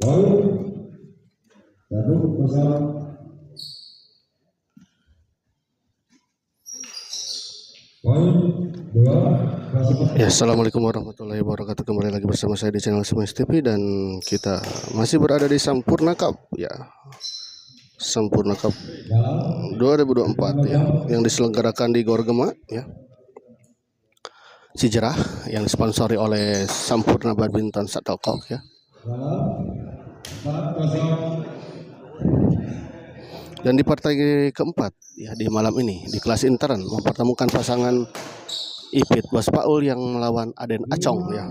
Ya, assalamualaikum warahmatullahi wabarakatuh. Kembali lagi bersama saya di channel Semes TV dan kita masih berada di Sampurna Cup ya. Sampurna Cup 2024 ya, yang diselenggarakan di Gor Gema ya. Cijerah yang disponsori oleh Sampurna Badminton Shuttlecock ya. Dan di partai keempat ya di malam ini di kelas intern mempertemukan pasangan Ipit Bos Paul yang melawan Aden Acong ya.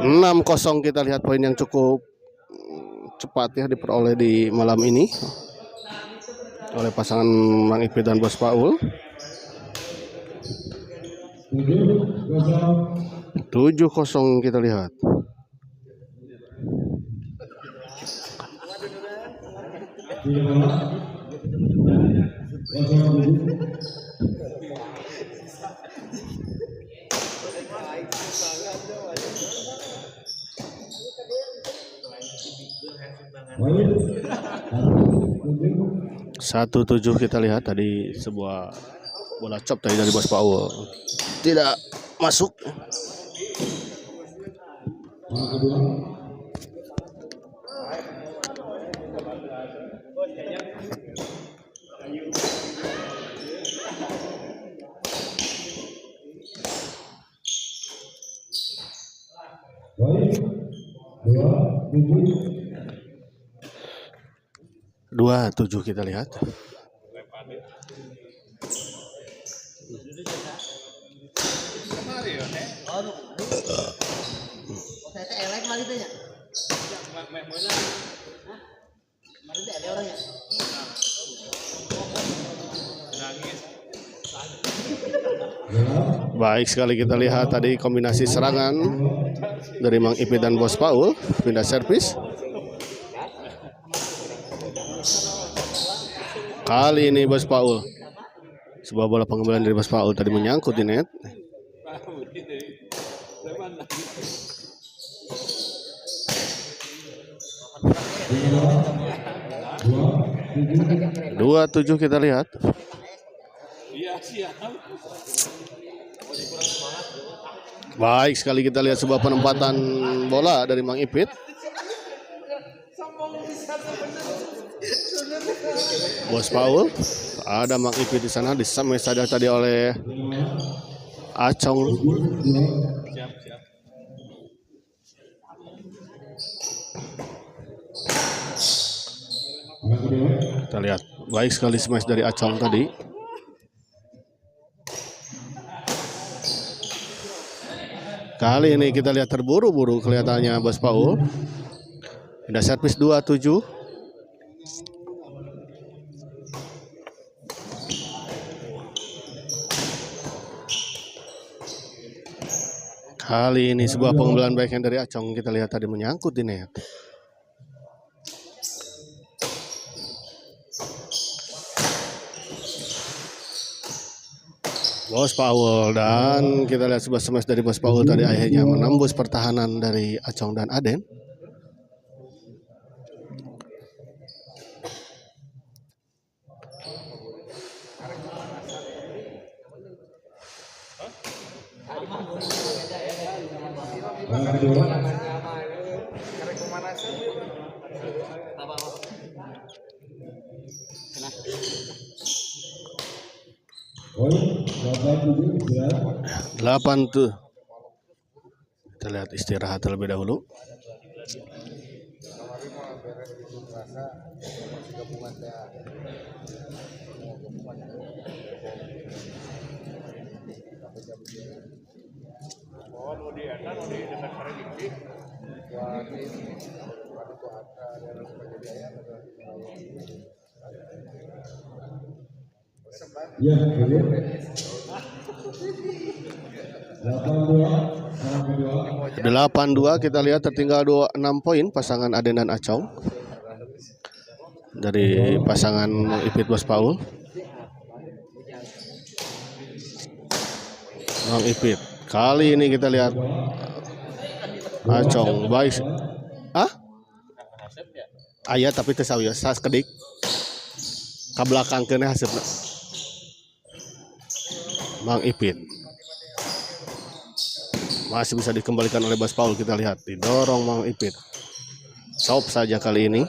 Enam kosong kita lihat poin yang cukup cepat ya diperoleh di malam ini oleh pasangan Mang Ipit dan Bos Paul. 7-0 kita lihat. Satu 7 kita lihat tadi sebuah bola chop tadi dari Bos Paul tidak masuk. Dua 7 kita lihat. Baik sekali kita lihat tadi kombinasi serangan dari Mang Ipit dan Bos Paul, pindah servis. Kali ini Bos Paul, sebuah bola pengembalian dari Bos Paul tadi menyangkut di net. Dua 7 kita lihat. Baik sekali kita lihat sebuah penempatan bola dari Mang Ipit. Bos Paul, ada Mang Ipit di sana, disamai saja tadi oleh Acong. Kita lihat baik sekali smash dari Acong tadi. Kali ini kita lihat terburu-buru kelihatannya Bos Paul. Pindah servis 2-7. Kali ini sebuah pengembalian baik yang dari Acong kita lihat tadi menyangkut di net. Bos Paul, dan kita lihat sebuah smash dari Bos Paul tadi akhirnya menembus pertahanan dari Acong dan Aden. Delapan tuh. Kita lihat istirahat terlebih dahulu. Ya, 82 8-2 kita lihat tertinggal 6 poin pasangan Aden dan Acong dari pasangan Ipit Bos Paul. Bang Ipit kali ini kita lihat Acong baik ayah tapi tersawir sas kedik ke belakang kena hasilnya Bang Ipit masih bisa dikembalikan oleh Bos Paul. Kita lihat didorong Bang Ipit, sop saja kali ini.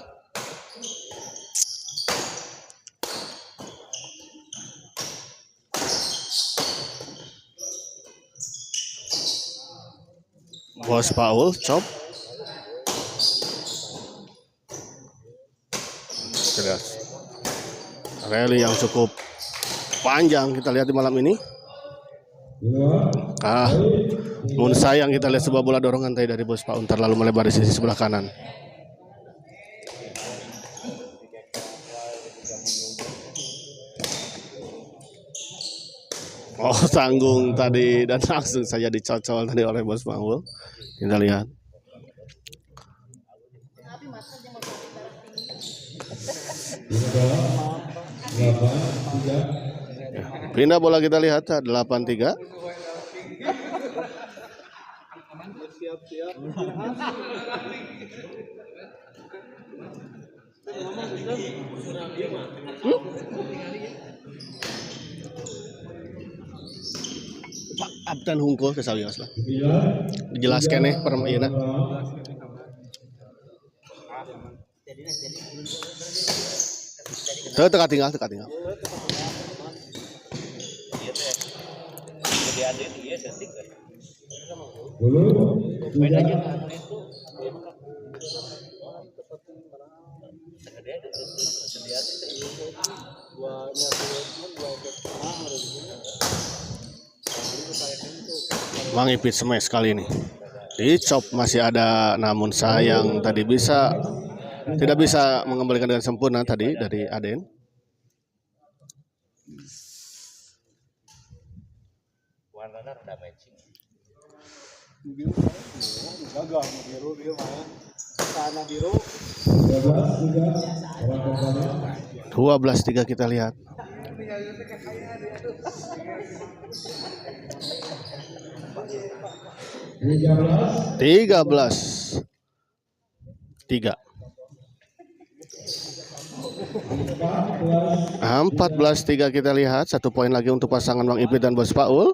Bos Paul chop. Kita rally yang cukup panjang kita lihat di malam ini. Mun sayang kita lihat sebuah bola dorongan tadi dari Bos Paul terlalu melebar di sisi sebelah kanan. Oh, tanggung tadi dan langsung saja dicocol tadi oleh Bos Paul. Kita lihat. Pindah bola kita lihat 8-3. Pak Abdan hungkul ke sawios lah. Dijelaskan nih per ieu. Teka tinggal. Bang Ipit smash kali ini. Dicop masih ada namun sayang tadi tidak bisa mengembalikan dengan sempurna tadi dari Aden. Warnanya rada matching. 12-3 kita lihat. Tiga belas 3 14-3 kita lihat. 1 poin lagi untuk pasangan Bang Ipit dan Bos Paul.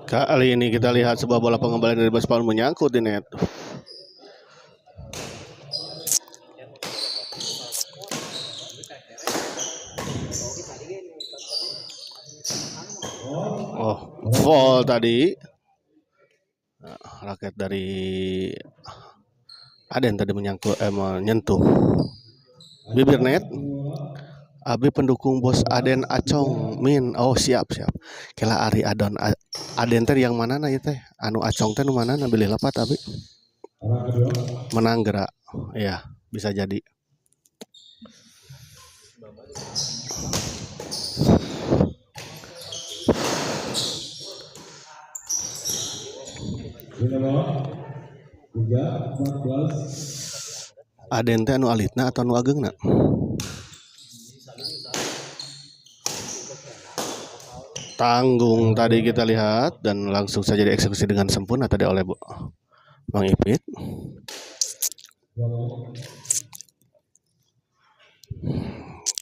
Kali ini kita lihat sebuah bola pengembalian dari Bos Paul menyangkut di net. Oh, foul tadi. Raket dari Aden tadi menyentuh bibir net. Abi pendukung Bos Aden Acong min. Oh siap. Kela Ari Aden teh yang mana na teh? Anu Acong teh nu mana na bilih lapat Abi? Menang gerak. Ya, bisa jadi. Aden teh anu alitna atau anu ageungna? Tanggung tadi kita lihat dan langsung saja dieksekusi dengan sempurna tadi oleh Bang Ipit.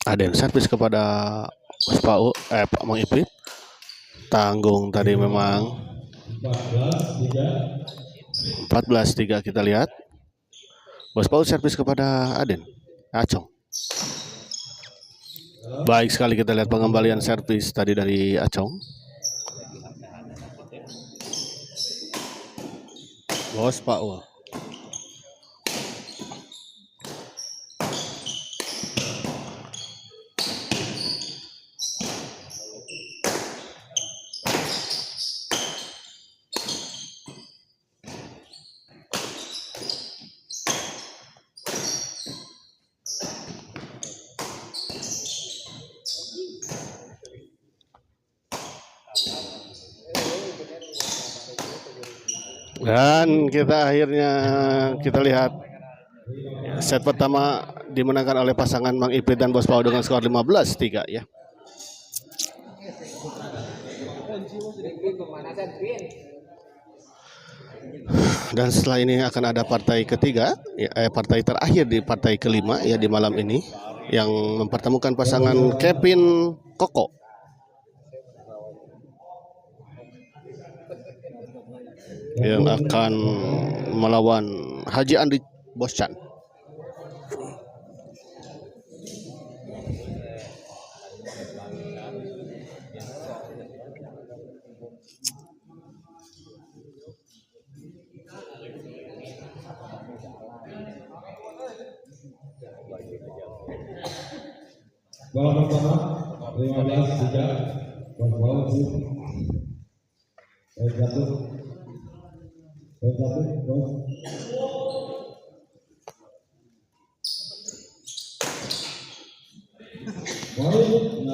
Aden servis kepada Bos Paul, Bang Ipit. Tanggung tadi memang 14-3 kita lihat. Bos Paul servis kepada Aden Acong. Baik sekali kita lihat pengembalian servis tadi dari Acong. Bos Paul. Dan akhirnya kita lihat set pertama dimenangkan oleh pasangan Mang Ipit dan Bos Pau dengan skor 15-3 ya. Dan setelah ini akan ada partai ketiga, partai terakhir di partai kelima ya di malam ini, yang mempertemukan pasangan Kevin Koko yang akan melawan Haji Andi Boscan. Bola pertama 15-3 Bos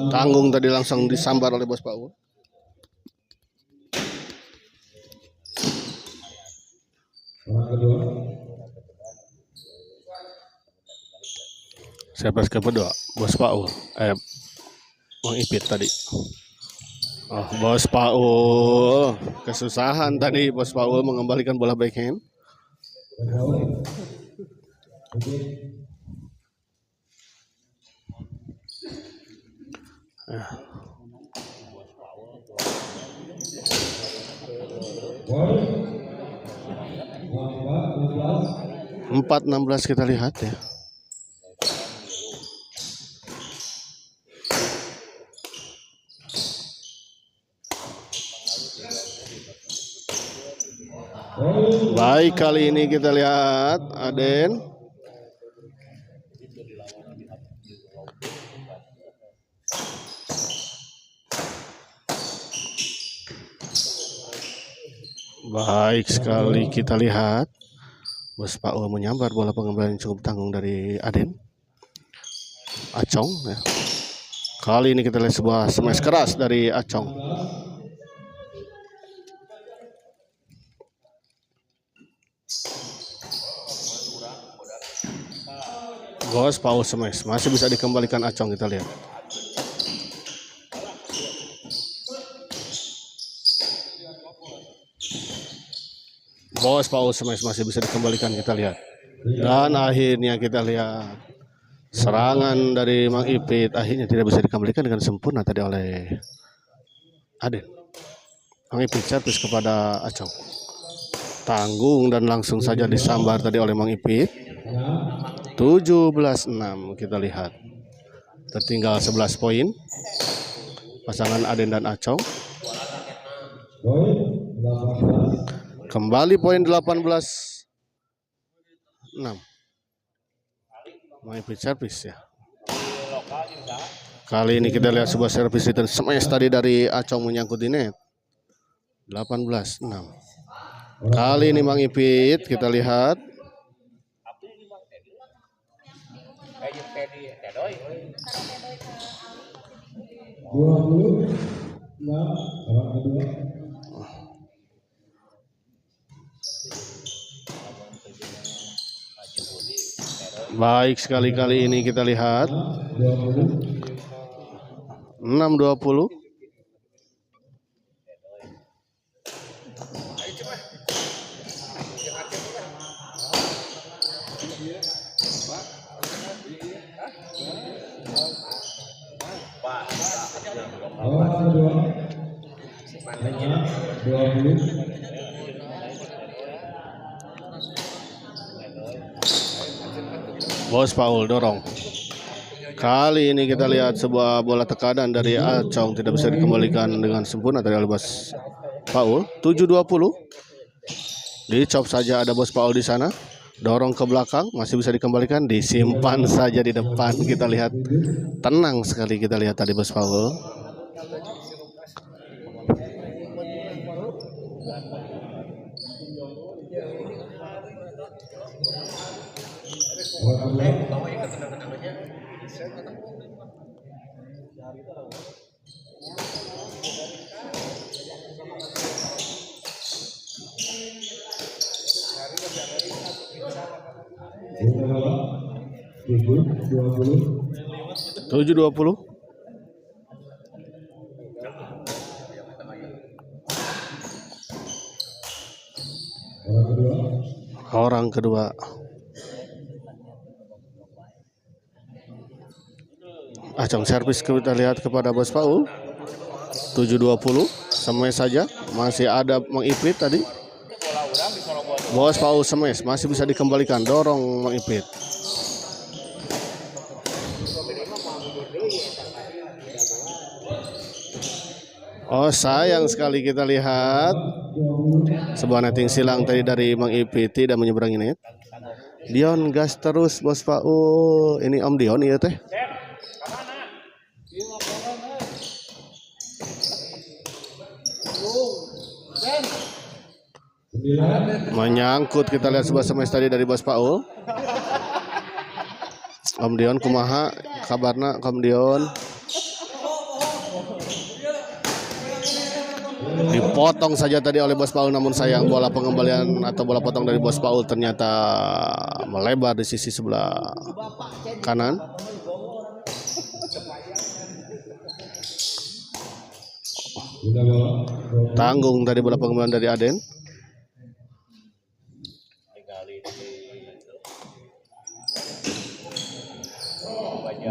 Tanggung tadi langsung disambar oleh Bos Pau. orang kedua Siapa kedua? Bos Pau. Mang Ipit tadi. Oh, Bos Pau kesusahan tadi. Bos Pau mengembalikan bola backhand. Empat 16 kita lihat ya. Baik, kali ini kita lihat Aden. Baik sekali kita lihat. Bos Pau menyambar bola pengembalian cukup tanggung dari Aden. Acong ya. Kali ini kita lihat sebuah smash keras dari Acong. Bos Pau smash masih bisa dikembalikan Acong, kita lihat. Bos Pau smash masih bisa dikembalikan, kita lihat. Dan akhirnya kita lihat serangan dari Mang Ipit akhirnya tidak bisa dikembalikan dengan sempurna tadi oleh Aden. Mang Ipit servis kepada Acong. Tanggung dan langsung saja disambar tadi oleh Mang Ipit. 17-6 kita lihat. Tertinggal 11 poin. Pasangan Aden dan Acong. Kembali poin 18-6. Mang Ipit servis ya. Kali ini kita lihat sebuah servis return smash tadi dari Acong menyangkut di net. 18-6. Kali ini Mang Ipit kita lihat. Baik sekali kali ini kita lihat 6-20. Bos Pau dorong. Kali ini kita lihat sebuah bola tekanan dari Acong tidak bisa dikembalikan dengan sempurna tadi oleh Bos Pau. 7-20. Dicop saja ada Bos Pau di sana. Dorong ke belakang masih bisa dikembalikan, disimpan saja di depan. Kita lihat tenang sekali, kita lihat tadi Bos Pau. 7-20. 7-20. Orang kedua. Orang kedua. Acong servis kita lihat kepada Bos Paul. 7-20. Smash saja. Masih ada Mang Ipit tadi. Bos Paul smash. Masih bisa dikembalikan. Dorong Mang Ipit. Oh, sayang sekali kita lihat sebuah netting silang tadi dari Mang Ipit tidak menyeberangi net. Dion gas terus Bos Paul. Ini Om Dion iya teh. Menyangkut, kita lihat sebuah smash tadi dari Bos Paul. Om Dion kumaha kabarna Om Dion? Dipotong saja tadi oleh Bos Paul, namun sayang bola pengembalian atau bola potong dari Bos Paul ternyata melebar di sisi sebelah kanan. Tanggung tadi bola pengembalian dari Aden.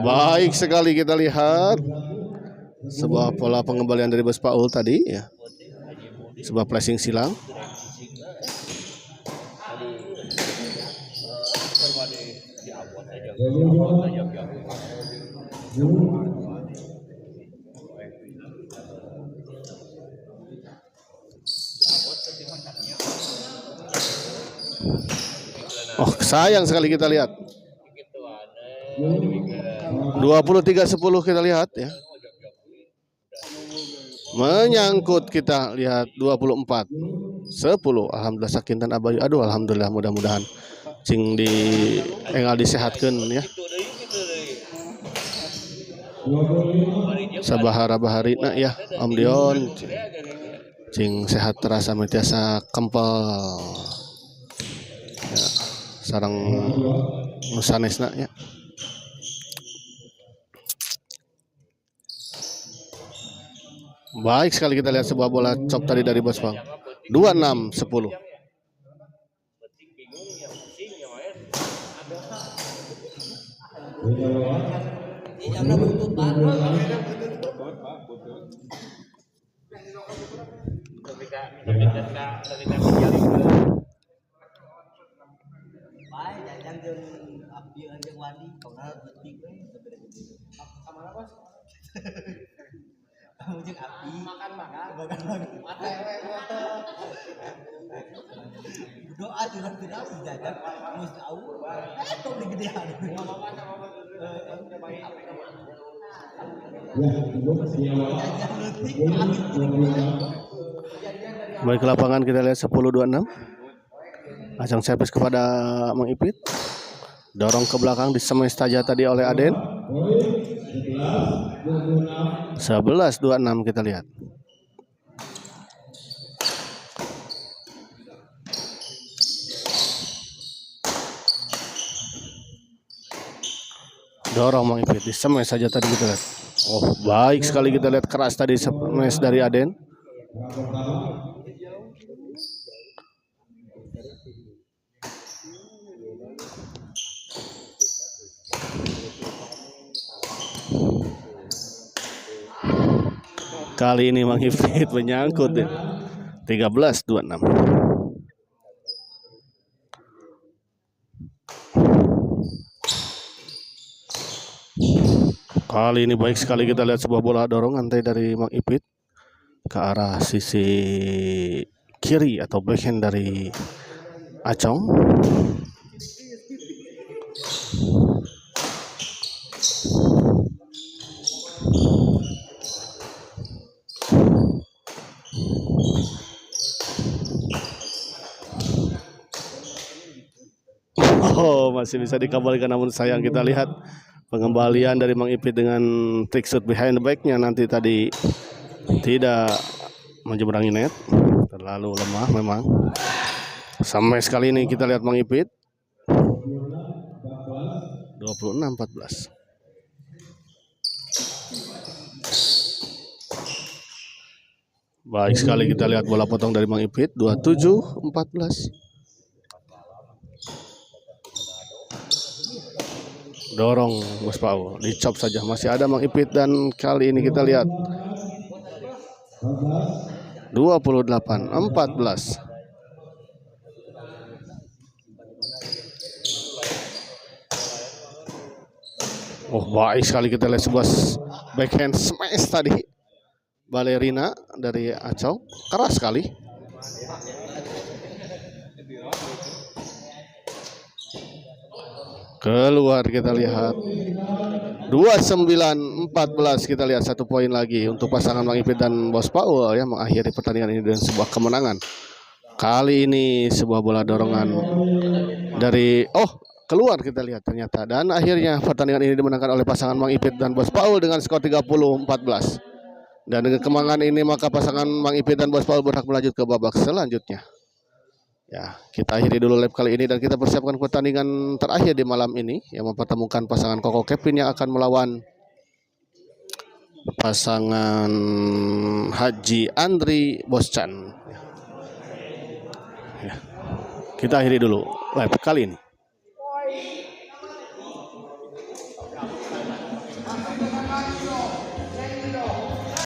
Baik sekali kita lihat sebuah pola pengembalian dari Bos Paul tadi ya. Sebuah flashing silang. Oh, sayang sekali kita lihat. 23-10 kita lihat ya. Menyangkut kita lihat 24-10. Alhamdulillah Sakintan Abayu. Aduh alhamdulillah, mudah-mudahan cing di engal disehatkan ya. Sabahara baharina ya Om Dion. Cing sehat terasa metiasa kempel. Ya, sarang nusanesna ya. Baik sekali kita lihat sebuah bola chop tadi dari Bos Paul. 26-10. Doa tidak sejajar mus tahu itu digedean. Baik ke lapangan kita lihat 10-26. Acang servis kepada Mang Ipit. Dorong ke belakang di smash saja tadi oleh Aden. 11-26 kita lihat. Dorong Mang Ipit di smash saja tadi kita lihat. Oh, baik sekali kita lihat keras tadi smash dari Aden. Kali ini Mang Ipit menyangkut ya. 13-26. Kali ini baik sekali kita lihat sebuah bola dorongan dari Mang Ipit ke arah sisi kiri atau backhand dari Acong. Oh, masih bisa dikembalikan, namun sayang kita lihat pengembalian dari Mang Ipit dengan trick shot behind the back-nya nanti tadi tidak menyeberangi net. Terlalu lemah memang. Sampai sekali ini kita lihat Mang Ipit. 26-14. Baik sekali, kita lihat bola potong dari Mang Ipit. 27-14. Dorong Bos Paul, dicop saja, masih ada Mang Ipit, dan kali ini kita lihat 28-14. Oh, baik sekali, kita lihat sebuah backhand smash tadi. Balerina dari Acau, keras sekali. Keluar, kita lihat 29-14. Kita lihat 1 poin lagi untuk pasangan Mang Ipit dan Bos Paul ya, mengakhiri pertandingan ini dengan sebuah kemenangan. Kali ini sebuah bola dorongan dari keluar, kita lihat ternyata, dan akhirnya pertandingan ini dimenangkan oleh pasangan Mang Ipit dan Bos Paul dengan skor 30-14. Dan dengan kemenangan ini maka pasangan Mang Ipit dan Bos Paul berhak melanjut ke babak selanjutnya. Ya, kita akhiri dulu live kali ini dan kita persiapkan pertandingan terakhir di malam ini yang mempertemukan pasangan Koko Kevin yang akan melawan pasangan Haji Andri Boscan. Ya. Kita akhiri dulu live kali ini.